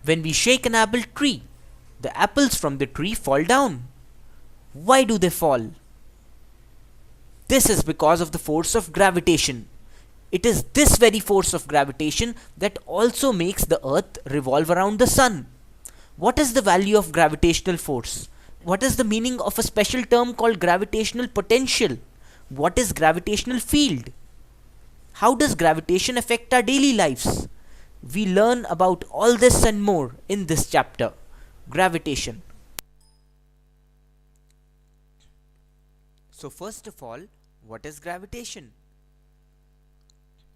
When we shake an apple tree, the apples from the tree fall down. Why do they fall? This is because of the force of gravitation. It is this very force of gravitation that also makes the earth revolve around the sun. What is the value of gravitational force? What is the meaning of a special term called gravitational potential? What is gravitational field? How does gravitation affect our daily lives? We learn about all this and more in this chapter. Gravitation. So first of all, what is gravitation?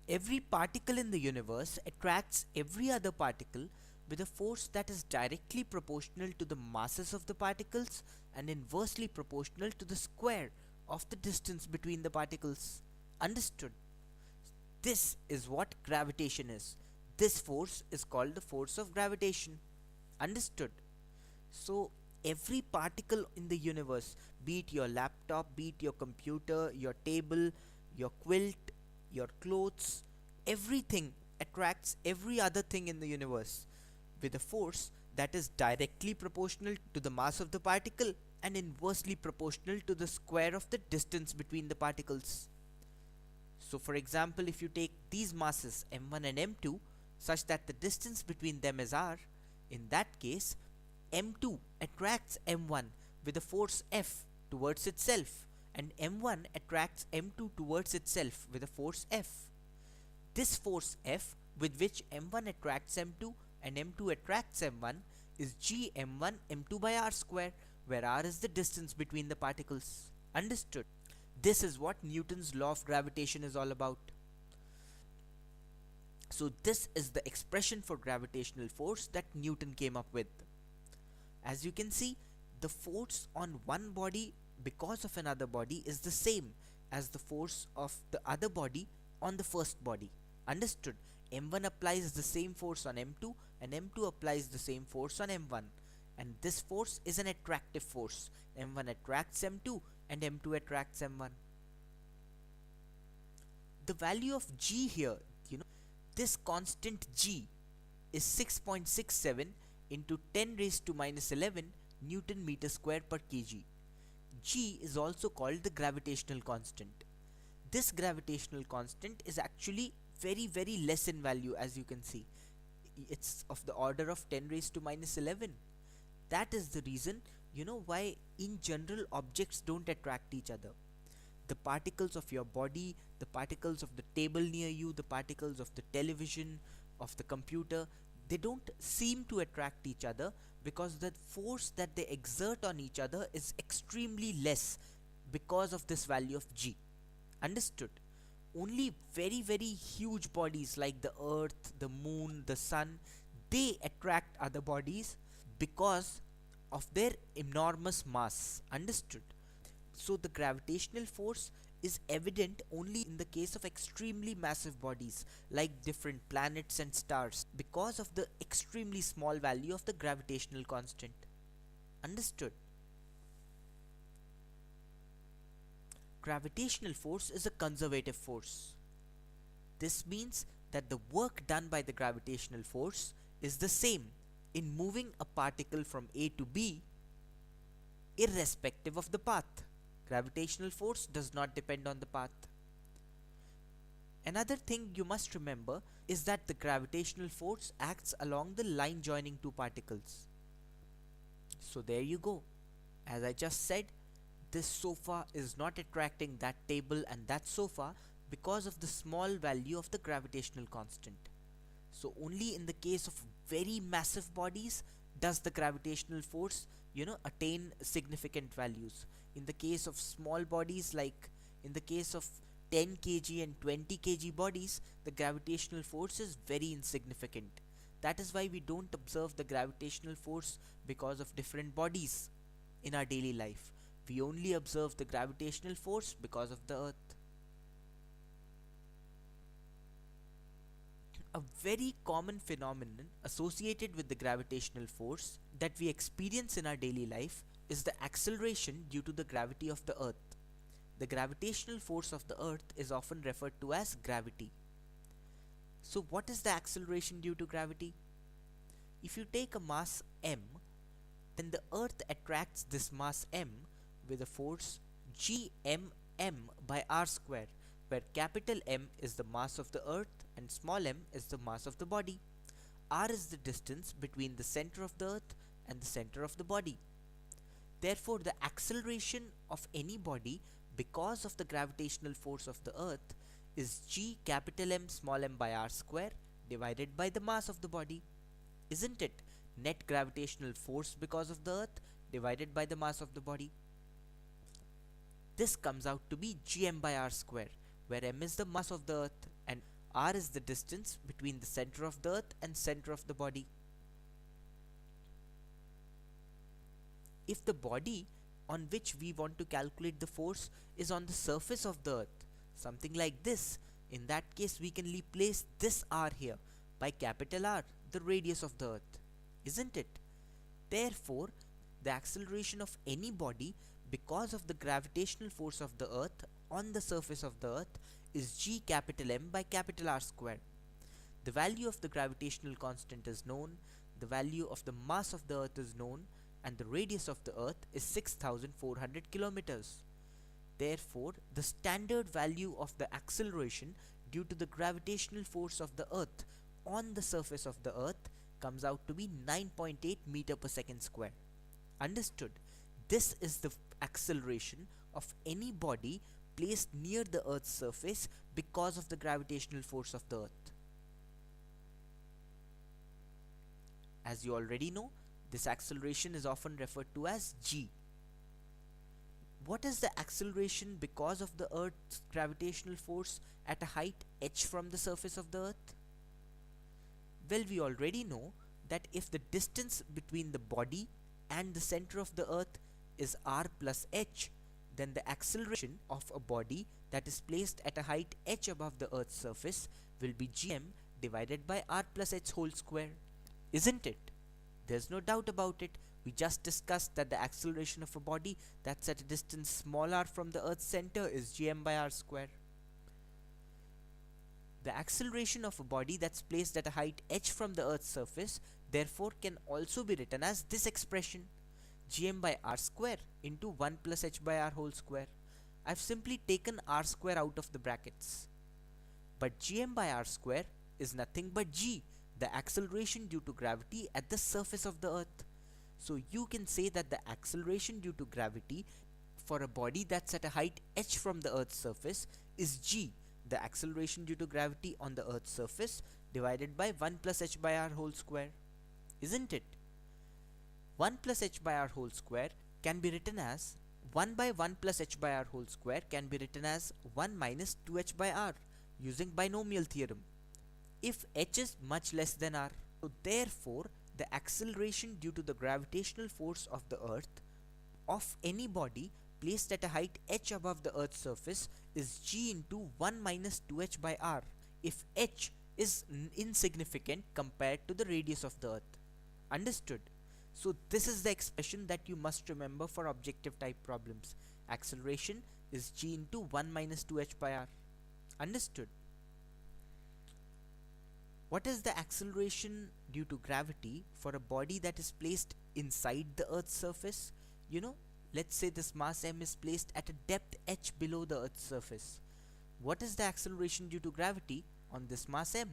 Every particle in the universe attracts every other particle with a force that is directly proportional to the masses of the particles and inversely proportional to the square of the distance between the particles. Understood? This is what gravitation is. This force is called the force of gravitation. Understood? So, every particle in the universe, be it your laptop, be it your computer, your table, your quilt, your clothes, everything attracts every other thing in the universe with a force that is directly proportional to the mass of the particle and inversely proportional to the square of the distance between the particles. So, for example, if you take these masses m1 and m2 such that the distance between them is r, in that case, m2 attracts m1 with a force F towards itself, and m1 attracts m2 towards itself with a force F. This force F with which m1 attracts m2 and m2 attracts m1 is g m1 m2 by r square, where r is the distance between the particles. Understood? This is what Newton's law of gravitation is all about. So this is the expression for gravitational force that Newton came up with. As you can see, the force on one body because of another body is the same as the force of the other body on the first body. Understood? m1 applies the same force on m2 and m2 applies the same force on m1, and this force is an attractive force. m1 attracts m2 and m2 attracts m1. The value of g here, this constant g is 6.67 into 10 raised to minus 11 Newton meter square per kg. G is also called the gravitational constant. This gravitational constant is actually very less in value, as you can see. It's of the order of 10 raised to minus 11. That is the reason, why in general objects don't attract each other. The particles of your body, the particles of the table near you, the particles of the television, of the computer, they don't seem to attract each other because the force that they exert on each other is extremely less because of this value of g. Understood? Only very huge bodies like the earth, the moon, the sun, they attract other bodies because of their enormous mass. Understood? So the gravitational force is evident only in the case of extremely massive bodies like different planets and stars because of the extremely small value of the gravitational constant. Understood? Gravitational force is a conservative force. This means that the work done by the gravitational force is the same in moving a particle from A to B irrespective of the path. Gravitational force does not depend on the path. Another thing you must remember is that the gravitational force acts along the line joining two particles. So there you go. As I just said, this sofa is not attracting that table and that sofa because of the small value of the gravitational constant. So only in the case of very massive bodies does the gravitational force, attain significant values. In the case of small bodies, like in the case of 10 kg and 20 kg bodies, the gravitational force is very insignificant. That is why we don't observe the gravitational force because of different bodies in our daily life. We only observe the gravitational force because of the earth. A very common phenomenon associated with the gravitational force that we experience in our daily life is the acceleration due to the gravity of the earth. The gravitational force of the earth is often referred to as gravity. So what is the acceleration due to gravity? If you take a mass m, then the Earth attracts this mass m with a force gmm by r square, where capital M is the mass of the Earth and small m is the mass of the body. R is the distance between the center of the Earth and the center of the body. Therefore, the acceleration of any body because of the gravitational force of the Earth is g capital M small m by r square divided by the mass of the body. Isn't it? Net gravitational force because of the Earth divided by the mass of the body. This comes out to be gm by r square, where m is the mass of the Earth and r is the distance between the center of the Earth and center of the body. If the body on which we want to calculate the force is on the surface of the Earth, something like this, in that case we can replace this r here by capital R, the radius of the Earth, isn't it? Therefore, the acceleration of any body because of the gravitational force of the Earth on the surface of the Earth is g capital M by capital R square. The value of the gravitational constant is known, the value of the mass of the Earth is known, and the radius of the Earth is 6,400 kilometers. Therefore, the standard value of the acceleration due to the gravitational force of the Earth on the surface of the Earth comes out to be 9.8 meter per second square. Understood? This is the acceleration of any body placed near the Earth's surface because of the gravitational force of the Earth. As you already know, this acceleration is often referred to as g. What is the acceleration because of the Earth's gravitational force at a height h from the surface of the Earth? Well, we already know that if the distance between the body and the center of the Earth is r plus h, then the acceleration of a body that is placed at a height h above the Earth's surface will be gm divided by r plus h whole square. Isn't it? There's no doubt about it. We just discussed that the acceleration of a body that's at a distance small r from the Earth's center is gm by r square. The acceleration of a body that's placed at a height h from the Earth's surface therefore can also be written as this expression, gm by r square into 1 plus h by r whole square. I've simply taken r square out of the brackets. But gm by r square is nothing but g, the acceleration due to gravity at the surface of the Earth. So you can say that the acceleration due to gravity for a body that's at a height h from the Earth's surface is g, the acceleration due to gravity on the Earth's surface divided by 1 plus h by r whole square. Isn't it? 1 plus h by r whole square can be written as 1 by 1 plus h by r whole square can be written as 1 minus 2h by r using binomial theorem if h is much less than r. So therefore, the acceleration due to the gravitational force of the Earth of any body placed at a height h above the Earth's surface is g into 1 minus 2h by r if h is insignificant compared to the radius of the Earth. Understood? So this is the expression that you must remember for objective type problems. Acceleration is g into 1 minus 2h by r. Understood? What is the acceleration due to gravity for a body that is placed inside the Earth's surface? You know, let's say this mass m is placed at a depth h below the Earth's surface. What is the acceleration due to gravity on this mass m?